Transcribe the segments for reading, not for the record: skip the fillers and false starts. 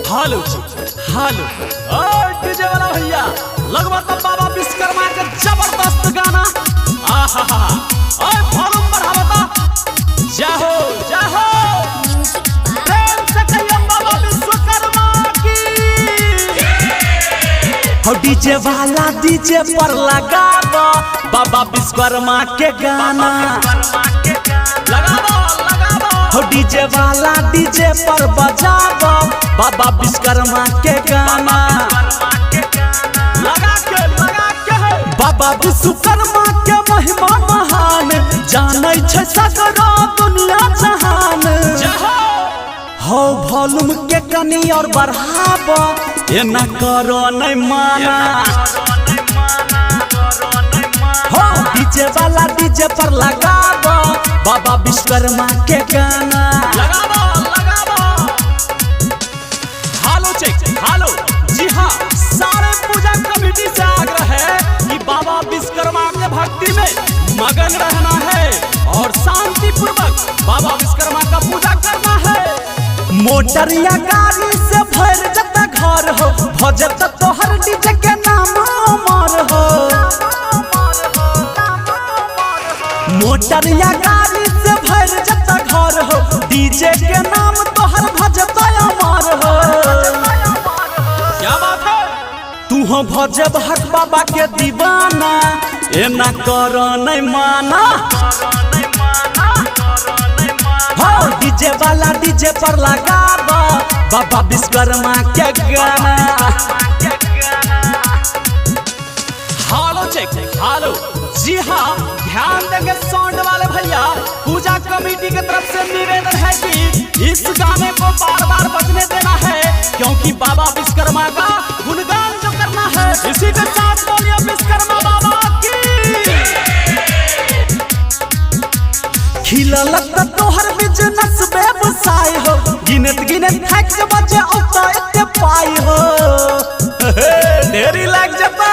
हालो हालो डीजे वाला भैया लगवा तो बाबा विश्वकर्मा के जबरदस्त गाना आहा ओए वॉल्यूम बढ़ावा तो जाहो जाहो प्रेम से कहियो बाबा विश्वकर्मा की हो डीजे वाला डीजे पर लगाबो बाबा विश्वकर्मा के गाना लगाबो हो डीजे वाला डीजे पर बजाबो बाबा विश्वकर्मा के गाना लगा के बाबा विश्वकर्मा के महिमा महान जानै छै सगरो दुनिया जहान हो वॉल्यूम के कनी और बढ़ाबो एना करो नै माना हो डीजे वाला डीजे पर लगाबो बाबा विश्वकर्मा के गाना लगाबो हालो जी हाँ सारे पूजा कमेटी से आग्रह है कि बाबा विश्वकर्मा के भक्ति में मगन रहना है और शांति पूर्वक बाबा विश्वकर्मा का पूजा करना है। मोटर या गाड़ी से भर जता घर हो भजत तोहर डीजे के नाम अमर हो मोटर या गाड़ी से भर जता घर हो डीजे के नाम तोहर भजत अमर हो तू हो भजे भट बाबा के दीवाना एना करो नहीं माना हो डीजे वाला डीजे पर लगाबो बाबा विश्वकर्मा के गाना हालो जी हाँ ध्यान देंगे साउंड वाले भैया पूजा कमेटी की तरफ से निवेदन है कि इस गाने को बार बार बजने देना है क्योंकि बाबा विश्वकर्मा का गुणगान जो करना है इसी के साथ बोलिए विश्वकर्मा बाबा की खिलल तोहर बिजनेस व्यवसाय हो गिनत थक बजे औता इतने पाई हो ढेरी लग जाता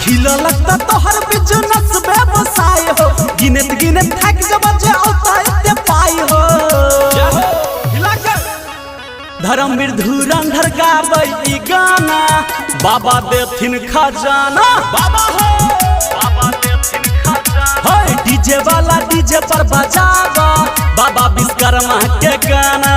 खिलल तोहर बिजनेस व्यवसाय हो गिनत थक बजे औता इतने पाई हो धर्मवीर धुरंधर गाबै ई गाना बाबा देथिन खजाना बाबा देथिन खजाना हे डीजे वाला डीजे पर बजाबो बाबा विश्वकर्मा के गाना